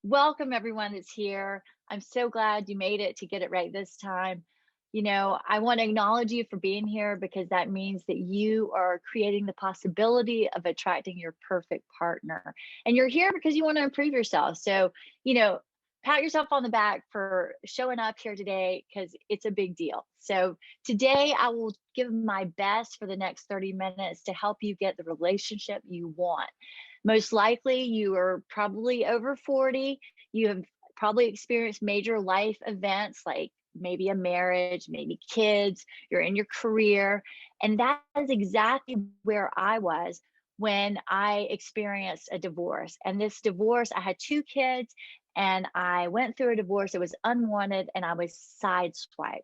Welcome everyone that's here. I'm so glad you made it to get it right this time. I want to acknowledge you for being here because that means that you are creating the possibility of attracting your perfect partner. And you're here because you want to improve yourself. So, you know, pat yourself on the back for showing up here today because it's a big deal. So, today I will give my best for the next 30 minutes to help you get the relationship you want. Most likely, you are probably over 40. You have probably experienced major life events like maybe a marriage, maybe kids, you're in your career. And that is exactly where I was when I experienced a divorce. And this divorce, I had two kids and I went through a divorce. It was unwanted and I was sideswiped.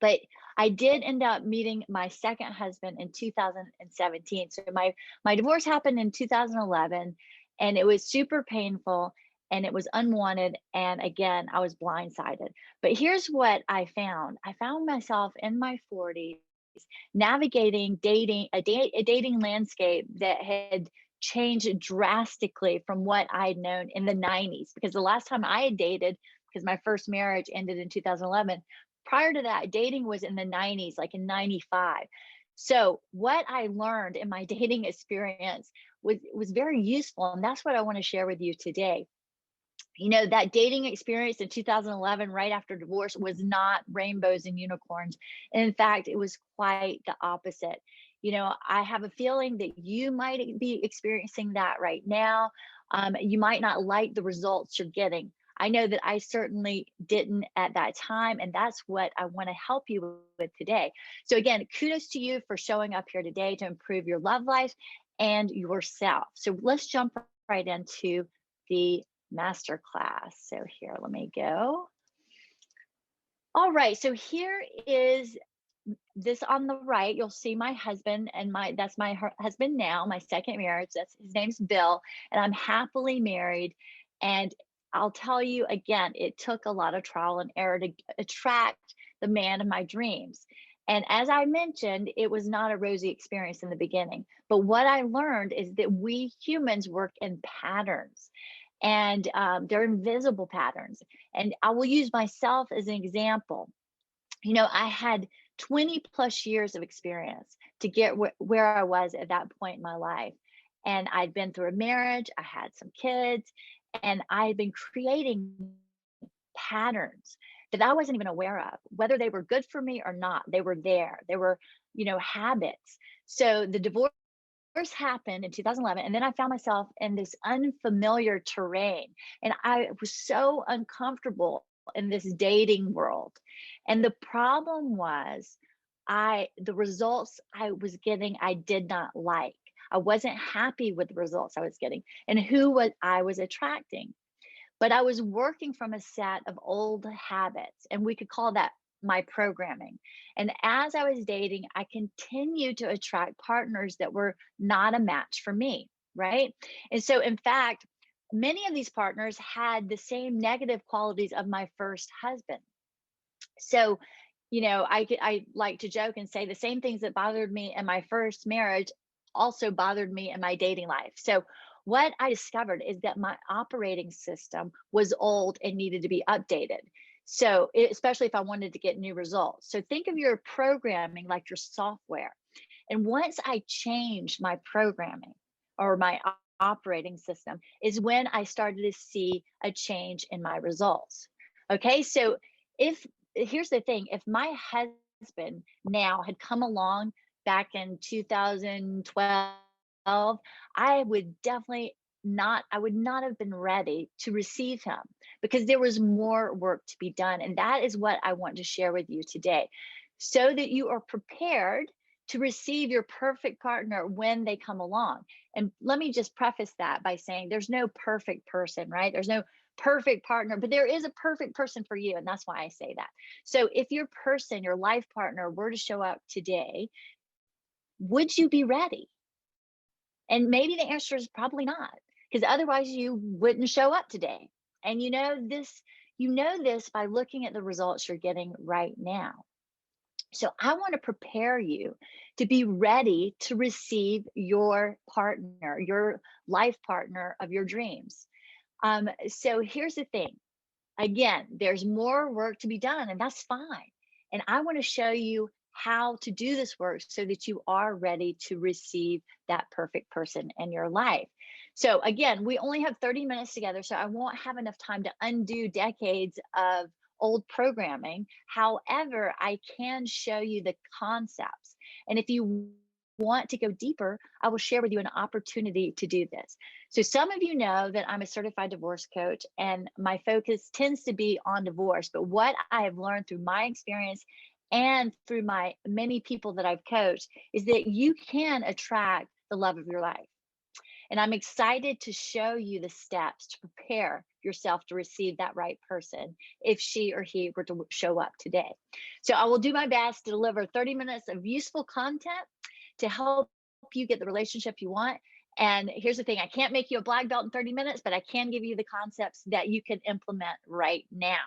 But I did end up meeting my second husband in 2017. So my divorce happened in 2011 and it was super painful and it was unwanted, and again, I was blindsided. But here's what I found. I found myself in my 40s navigating a dating landscape that had changed drastically from what I'd known in the 90s, because the last time I had dated, because my first marriage ended in 2011, prior to that, dating was in the 90s, like in 95. So what I learned in my dating experience was very useful, and that's what I want to share with you today. That dating experience in 2011, right after divorce, was not rainbows and unicorns. And in fact, it was quite the opposite. I have a feeling that you might be experiencing that right now. You might not like the results you're getting. I know that I certainly didn't at that time. And that's what I want to help you with today. So, again, kudos to you for showing up here today to improve your love life and yourself. So, let's jump right into the masterclass. So here, let me go. All right, so here is this on the right. You'll see my husband, and that's my husband now, my second marriage. That's his name's Bill, and I'm happily married. And I'll tell you again, it took a lot of trial and error to attract the man of my dreams. And as I mentioned, it was not a rosy experience in the beginning. But what I learned is that we humans work in patterns, and they're invisible patterns. And I will use myself as an example. I had 20 plus years of experience to get where I was at that point in my life. And I'd been through a marriage, I had some kids, and I had been creating patterns that I wasn't even aware of, whether they were good for me or not. They were there. They were, habits. So the divorce happened in 2011, and then I found myself in this unfamiliar terrain, and I was so uncomfortable in this dating world. And the problem was, the results I was getting I did not like. I wasn't happy with the results I was getting and I was attracting. But I was working from a set of old habits, and we could call that my programming. And as I was dating, I continued to attract partners that were not a match for me, right? And so, in fact, many of these partners had the same negative qualities of my first husband. So, I like to joke and say the same things that bothered me in my first marriage also bothered me in my dating life. So, what I discovered is that my operating system was old and needed to be updated. So, especially if I wanted to get new results. So, think of your programming like your software. And once I changed my programming or my operating system, is when I started to see a change in my results. Okay, so if here's the thing, if my husband now had come along back in 2012, I would definitely not, I would not have been ready to receive him because there was more work to be done. And that is what I want to share with you today so that you are prepared to receive your perfect partner when they come along. And let me just preface that by saying there's no perfect person, right? There's no perfect partner, but there is a perfect person for you. And that's why I say that. So if your person, your life partner, were to show up today, would you be ready? And maybe the answer is probably not, because otherwise you wouldn't show up today. And you know this by looking at the results you're getting right now. So I want to prepare you to be ready to receive your partner, your life partner of your dreams. So here's the thing. Again, there's more work to be done, and that's fine. And I want to show you how to do this work so that you are ready to receive that perfect person in your life. So, again, we only have 30 minutes together, so I won't have enough time to undo decades of old programming. However, I can show you the concepts. And if you want to go deeper, I will share with you an opportunity to do this. So, some of you know that I'm a certified divorce coach, and my focus tends to be on divorce. But what I have learned through my experience and through my many people that I've coached is that you can attract the love of your life. And I'm excited to show you the steps to prepare yourself to receive that right person if she or he were to show up today. So I will do my best to deliver 30 minutes of useful content to help you get the relationship you want. And here's the thing, I can't make you a black belt in 30 minutes, but I can give you the concepts that you can implement right now.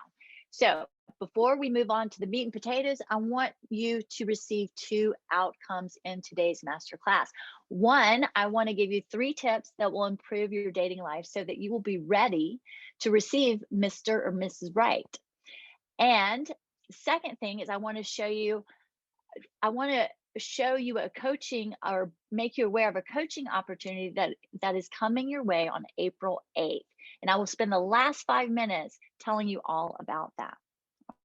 So before we move on to the meat and potatoes, I want you to receive two outcomes in today's masterclass. One, I want to give you 3 tips that will improve your dating life so that you will be ready to receive Mr. or Mrs. Right. And the second thing is I want to show you a coaching or make you aware of a coaching opportunity that is coming your way on April 8th. And I will spend the last 5 minutes telling you all about that.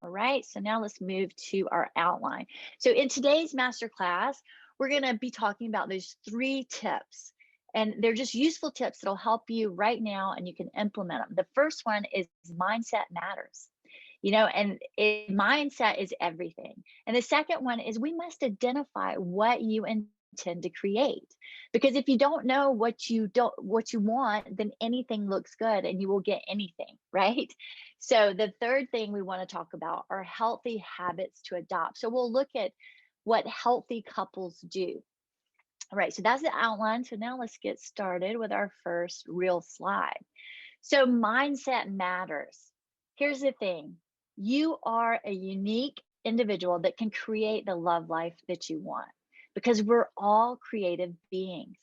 All right, so now let's move to our outline. So in today's masterclass, we're going to be talking about those 3 tips. And they're just useful tips that'll help you right now and you can implement them. The first one is mindset matters. Mindset is everything. And the second one is we must identify what you intend to create. Because if you don't know what you want, then anything looks good and you will get anything, right? So the third thing we want to talk about are healthy habits to adopt. So we'll look at what healthy couples do. All right, so that's the outline. So now let's get started with our first real slide. So mindset matters. Here's the thing. You are a unique individual that can create the love life that you want because we're all creative beings.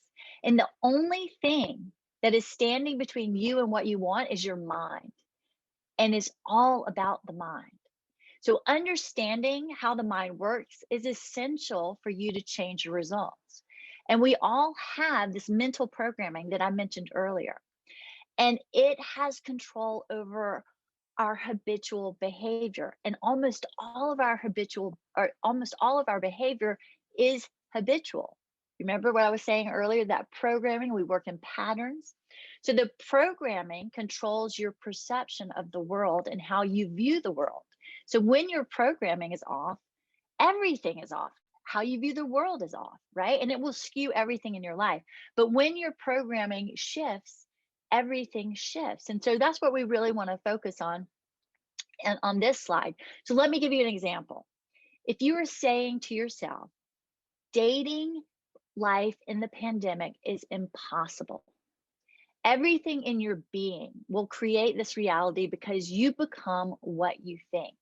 And the only thing that is standing between you and what you want is your mind. And it's all about the mind. So understanding how the mind works is essential for you to change your results. And we all have this mental programming that I mentioned earlier, and it has control over our habitual behavior. And almost all of our behavior is habitual. Remember what I was saying earlier, that programming, we work in patterns. So the programming controls your perception of the world and how you view the world. So when your programming is off, everything is off. How you view the world is off, right? And it will skew everything in your life. But when your programming shifts, everything shifts. And so that's what we really want to focus on and on this slide. So let me give you an example. If you are saying to yourself, dating life in the pandemic is impossible, everything in your being will create this reality because you become what you think.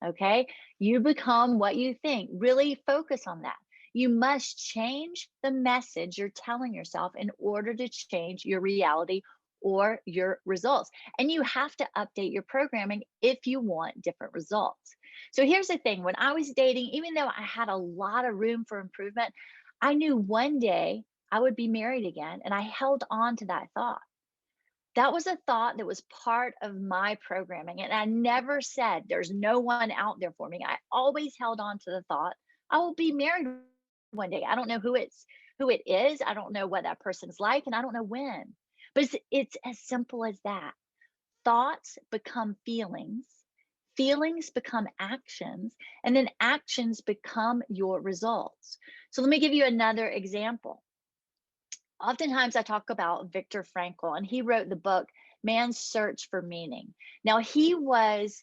Okay? You become what you think. Really focus on that. You must change the message you're telling yourself in order to change your reality or your results. And you have to update your programming if you want different results. So here's the thing, when I was dating, even though I had a lot of room for improvement, I knew one day I would be married again, and I held on to that thought. That was a thought that was part of my programming. And I never said, there's no one out there for me. I always held on to the thought, I will be married one day. I don't know who it is. I don't know what that person's like, and I don't know when. But it's as simple as that. Thoughts become feelings, feelings become actions, and then actions become your results. So let me give you another example. Oftentimes I talk about Viktor Frankl, and he wrote the book Man's Search for Meaning. Now he was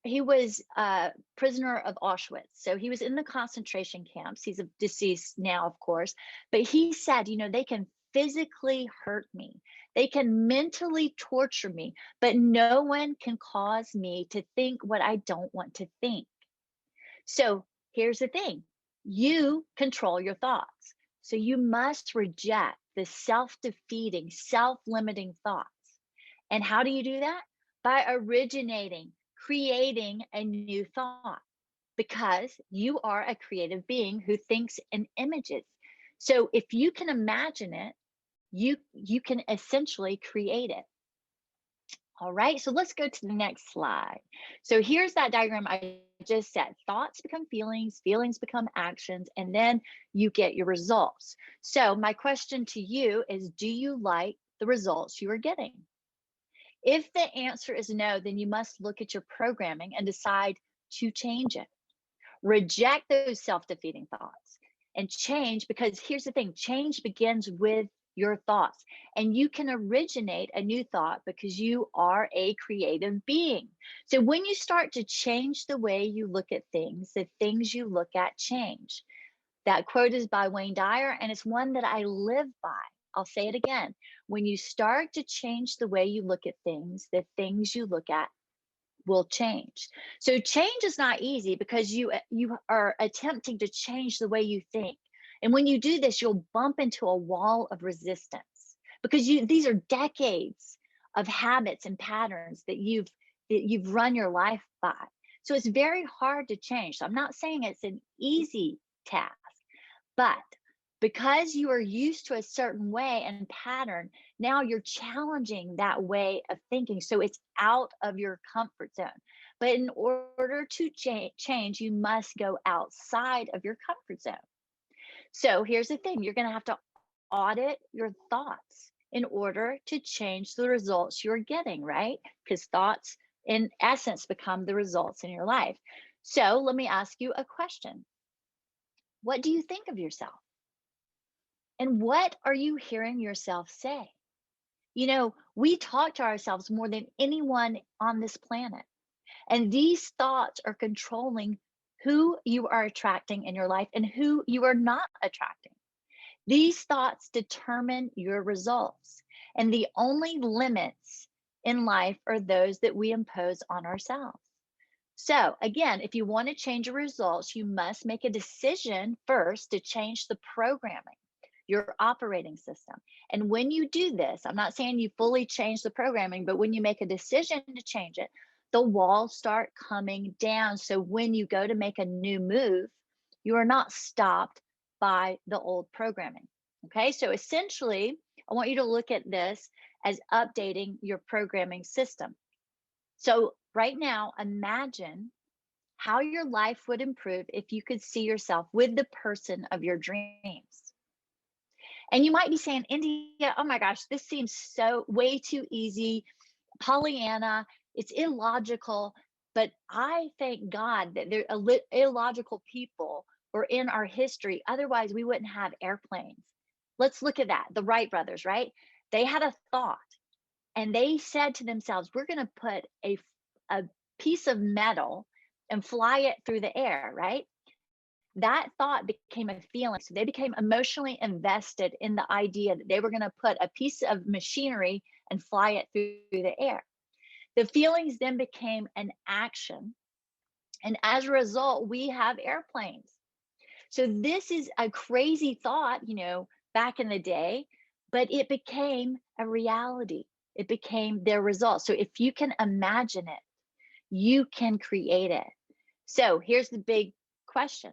a prisoner of Auschwitz, so he was in the concentration camps. He's deceased now, of course, but he said, they can physically hurt me, they can mentally torture me, but no one can cause me to think what I don't want to think. So here's the thing, you control your thoughts. So you must reject the self-defeating, self-limiting thoughts. And how do you do that? By originating, creating a new thought, because you are a creative being who thinks in images. So if you can imagine it, you can essentially create it. All right, so let's go to the next slide. So here's that diagram I just said. Thoughts become feelings, feelings become actions, and then you get your results. So my question to you is, do you like the results you are getting? If the answer is no, then you must look at your programming and decide to change it. Reject those self-defeating thoughts and change, because here's the thing, change begins with your thoughts, and you can originate a new thought because you are a creative being. So when you start to change the way you look at things, the things you look at change. That quote is by Wayne Dyer, and it's one that I live by. I'll say it again. When you start to change the way you look at things, the things you look at will change. So change is not easy because you are attempting to change the way you think. And when you do this, you'll bump into a wall of resistance, because these are decades of habits and patterns that you've run your life by. So it's very hard to change. So I'm not saying it's an easy task, but because you are used to a certain way and pattern, now you're challenging that way of thinking. So it's out of your comfort zone. But in order to change, you must go outside of your comfort zone. So here's the thing, you're going to have to audit your thoughts in order to change the results you're getting, right? Because thoughts, in essence, become the results in your life. So let me ask you a question. What do you think of yourself? And what are you hearing yourself say? You know, we talk to ourselves more than anyone on this planet. And these thoughts are controlling who you are attracting in your life and who you are not attracting. These thoughts determine your results. And the only limits in life are those that we impose on ourselves. So, again, if you want to change your results, you must make a decision first to change the programming, your operating system. And when you do this, I'm not saying you fully change the programming, but when you make a decision to change it, the walls start coming down. So when you go to make a new move, you are not stopped by the old programming. Okay, so essentially, I want you to look at this as updating your programming system. So right now, imagine how your life would improve if you could see yourself with the person of your dreams. And you might be saying, India, oh my gosh, this seems so way too easy. Pollyanna, it's illogical. But I thank God that there are illogical people were in our history. Otherwise, we wouldn't have airplanes. Let's look at that. The Wright brothers, right? They had a thought and they said to themselves, we're going to put a piece of metal and fly it through the air, right? That thought became a feeling. So they became emotionally invested in the idea that they were going to put a piece of machinery and fly it through the air. The feelings then became an action. And as a result, we have airplanes. So this is a crazy thought, back in the day, but it became a reality. It became their result. So if you can imagine it, you can create it. So here's the big question.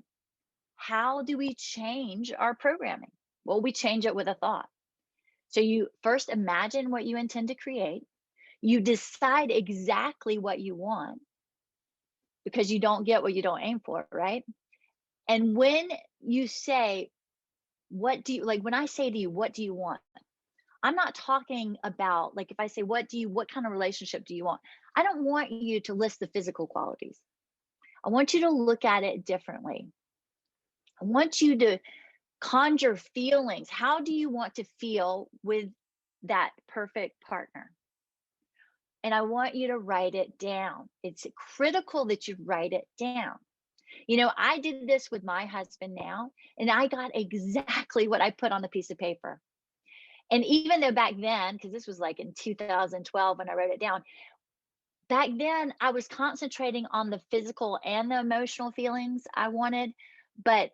How do we change our programming? Well, we change it with a thought. So you first imagine what you intend to create. You decide exactly what you want, because you don't get what you don't aim for, right? And when you say, what do you like? When I say to you, what do you want? I'm not talking about, like, if I say, what kind of relationship do you want? I don't want you to list the physical qualities. I want you to look at it differently. I want you to conjure feelings. How do you want to feel with that perfect partner? And I want you to write it down. It's critical that you write it down. I did this with my husband now, and I got exactly what I put on the piece of paper. And even though back then, because this was like in 2012 when I wrote it down, back then I was concentrating on the physical and the emotional feelings I wanted. But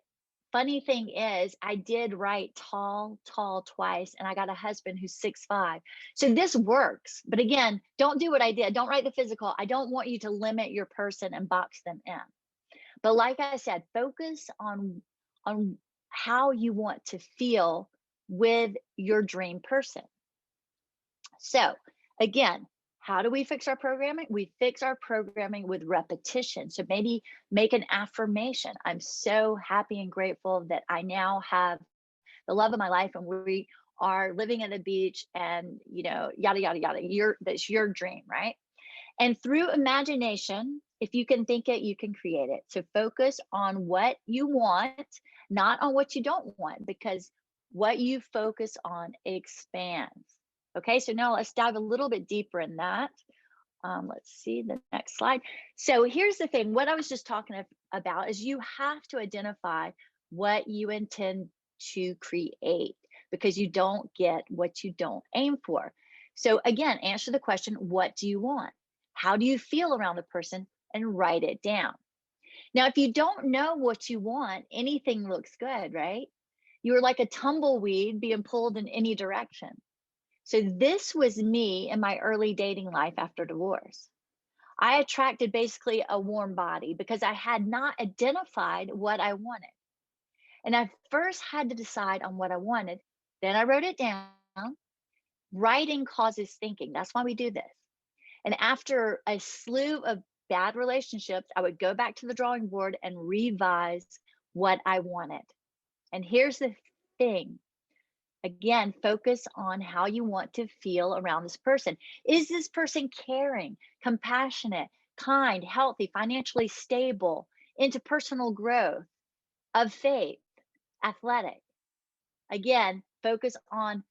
funny thing is I did write tall, tall twice, and I got a husband who's 6'5". So this works. But again, don't do what I did. Don't write the physical. I don't want you to limit your person and box them in. But like I said, focus on how you want to feel with your dream person. So again, how do we fix our programming? We fix our programming with repetition. So maybe make an affirmation. I'm so happy and grateful that I now have the love of my life and we are living at the beach and, yada, yada, yada. That's your dream, right? And through imagination, if you can think it, you can create it. So focus on what you want, not on what you don't want, because what you focus on expands. Okay, so now let's dive a little bit deeper in that. Let's see the next slide. So here's the thing. What I was just talking about is you have to identify what you intend to create, because you don't get what you don't aim for. So again, answer the question, what do you want? How do you feel around the person? And write it down. Now, if you don't know what you want, anything looks good, right? You're like a tumbleweed being pulled in any direction. So this was me in my early dating life after divorce. I attracted basically a warm body because I had not identified what I wanted. And I first had to decide on what I wanted. Then I wrote it down. Writing causes thinking. That's why we do this. And after a slew of bad relationships, I would go back to the drawing board and revise what I wanted. And here's the thing. Again, focus on how you want to feel around this person. Is this person caring, compassionate, kind, healthy, financially stable, into personal growth, of faith, athletic? Again, focus on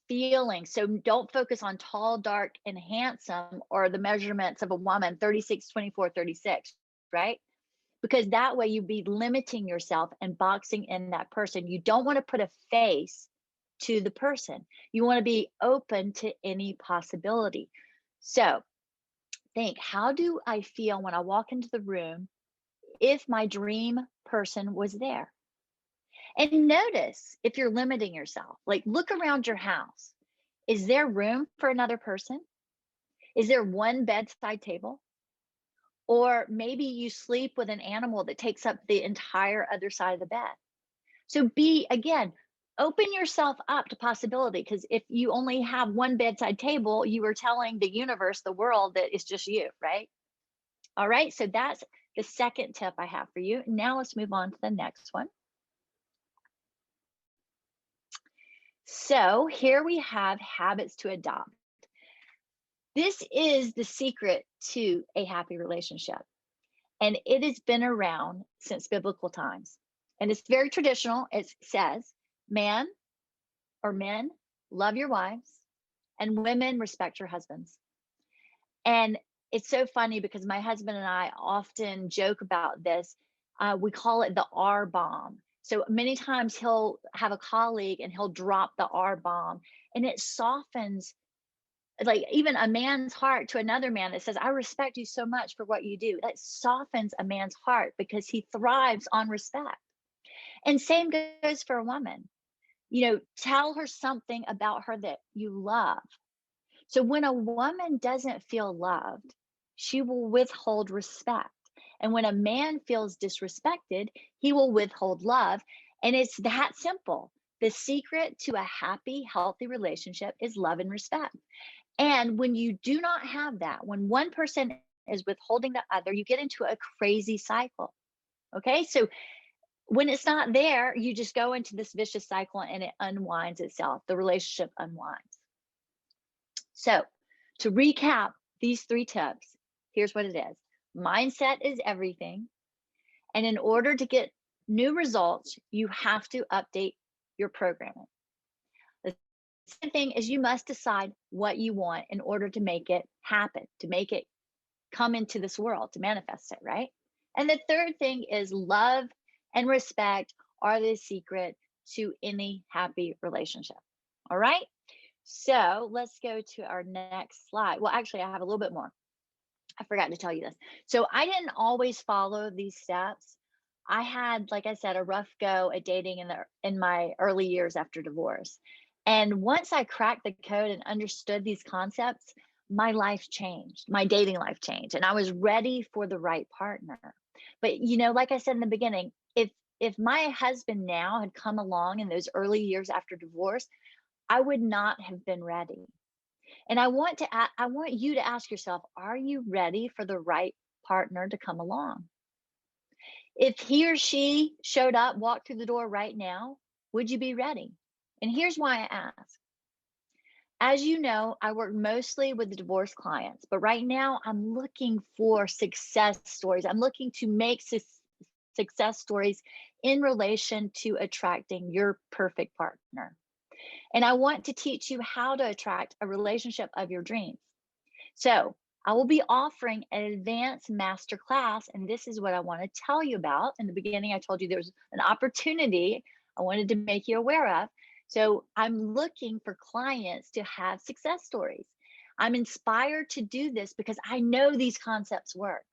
feeling. So don't focus on tall, dark, and handsome, or the measurements of a woman, 36, 24, 36, right? Because that way you'd be limiting yourself and boxing in that person. You don't want to put a face to the person. You want to be open to any possibility. So think, how do I feel when I walk into the room if my dream person was there? And notice if you're limiting yourself, like look around your house. Is there room for another person? Is there one bedside table? Or maybe you sleep with an animal that takes up the entire other side of the bed. So again, open yourself up to possibility, because if you only have one bedside table, you are telling the universe, the world, that it's just you, right? All right, so that's the second tip I have for you. Now let's move on to the next one. So here we have habits to adopt. This is the secret to a happy relationship. And it has been around since biblical times. And it's very traditional. It says, man or men, love your wives, and women, respect your husbands. And it's so funny because my husband and I often joke about this. We call it the R bomb. So many times he'll have a colleague and he'll drop the R bomb, and it softens like even a man's heart to another man that says, I respect you so much for what you do. That softens a man's heart because he thrives on respect. And same goes for a woman. Tell her something about her that you love. So when a woman doesn't feel loved, she will withhold respect. And when a man feels disrespected, he will withhold love. And it's that simple. The secret to a happy, healthy relationship is love and respect. And when you do not have that, when one person is withholding the other, you get into a crazy cycle. Okay. So when it's not there, you just go into this vicious cycle and it unwinds itself. The relationship unwinds. So to recap these 3 tips, here's what it is. Mindset is everything. And in order to get new results, you have to update your programming. The second thing is you must decide what you want in order to make it happen, to make it come into this world, to manifest it, right? And the third thing is love and respect are the secret to any happy relationship. All right. So let's go to our next slide. Well, actually, I have a little bit more. I forgot to tell you this. So I didn't always follow these steps. I had, like I said, a rough go at dating in my early years after divorce. And once I cracked the code and understood these concepts, my life changed. My dating life changed, and I was ready for the right partner. But like I said in the beginning, if my husband now had come along in those early years after divorce, I would not have been ready. And I want you to ask yourself, are you ready for the right partner to come along? If he or she showed up, walked through the door right now, would you be ready? And here's why I ask. As you know, I work mostly with the divorced clients, but right now I'm looking for success stories. I'm looking to make success stories in relation to attracting your perfect partner. And I want to teach you how to attract a relationship of your dreams. So I will be offering an advanced masterclass, and this is what I want to tell you about. In the beginning, I told you there was an opportunity I wanted to make you aware of. So I'm looking for clients to have success stories. I'm inspired to do this because I know these concepts work.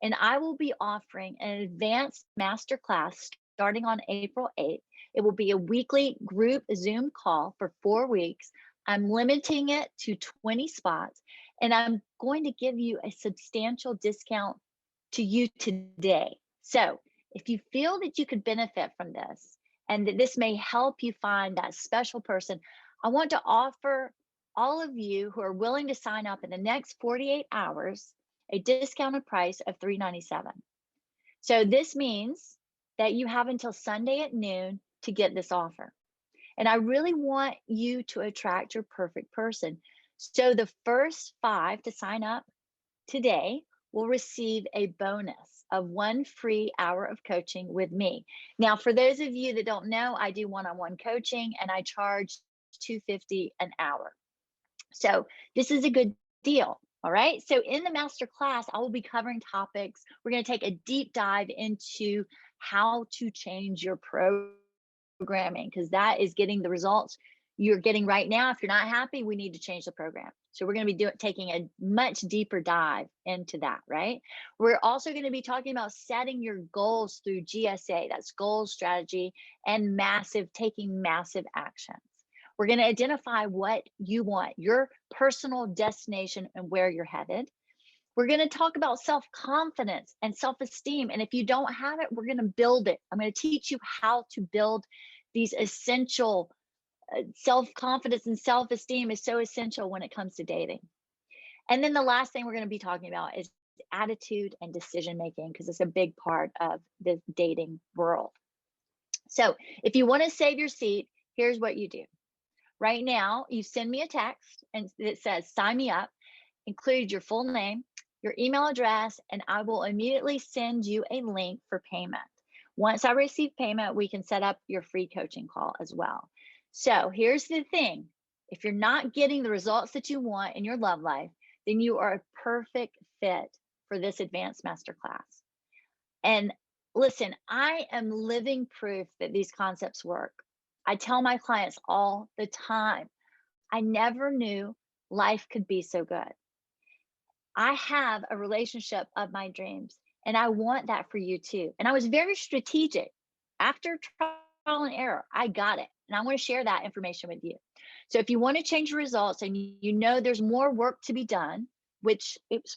And I will be offering an advanced masterclass starting on April 8th. It will be a weekly group Zoom call for 4 weeks. I'm limiting it to 20 spots, and I'm going to give you a substantial discount to you today. So if you feel that you could benefit from this and that this may help you find that special person, I want to offer all of you who are willing to sign up in the next 48 hours a discounted price of $397. So this means that you have until Sunday at noon to get this offer. And I really want you to attract your perfect person. So the first 5 to sign up today will receive a bonus of 1 free hour of coaching with me. Now, for those of you that don't know, I do one-on-one coaching and I charge $250 an hour. So this is a good deal. All right. So in the master class, I will be covering topics. We're going to take a deep dive into how to change your programming, because that is getting the results you're getting right now. If you're not happy, we need to change the program. So we're going to be taking a much deeper dive into that, right? We're also going to be talking about setting your goals through GSA, that's goals, strategy, and taking massive actions. We're going to identify what you want, your personal destination and where you're headed. We're going to talk about self-confidence and self-esteem. And if you don't have it, we're going to build it. I'm going to teach you how to build these essential self-confidence, and self-esteem is so essential when it comes to dating. And then the last thing we're going to be talking about is attitude and decision making, because it's a big part of the dating world. So if you want to save your seat, here's what you do. Right now, you send me a text and it says, sign me up, include your full name, your email address, and I will immediately send you a link for payment. Once I receive payment, we can set up your free coaching call as well. So here's the thing. If you're not getting the results that you want in your love life, then you are a perfect fit for this advanced masterclass. And listen, I am living proof that these concepts work. I tell my clients all the time, I never knew life could be so good. I have a relationship of my dreams, and I want that for you too. And I was very strategic. After trial and error, I got it. And I want to share that information with you. So if you want to change your results and you know there's more work to be done, which, oops,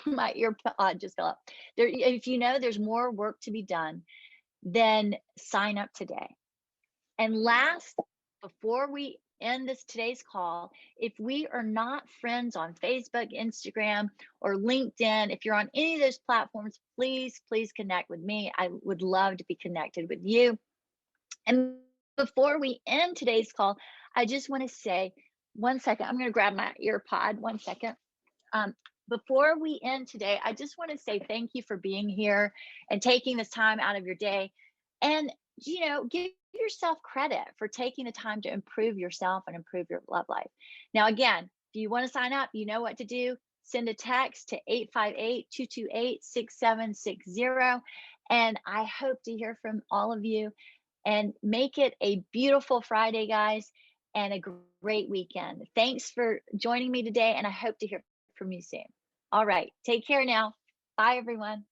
my ear pod just fell up. If you know there's more work to be done, then sign up today. And last, before we end today's call, if we are not friends on Facebook, Instagram, or LinkedIn, if you're on any of those platforms, please connect with me. I would love to be connected with you. And before we end today's call, I just want to say, 1 second, I'm going to grab my ear pod, 1 second. Before we end today, I just want to say thank you for being here and taking this time out of your day. And, give yourself credit for taking the time to improve yourself and improve your love life. Now, again, if you want to sign up, you know what to do. Send a text to 858-228-6760. And I hope to hear from all of you, and make it a beautiful Friday, guys, and a great weekend. Thanks for joining me today, and I hope to hear from you soon. All right, take care now. Bye, everyone.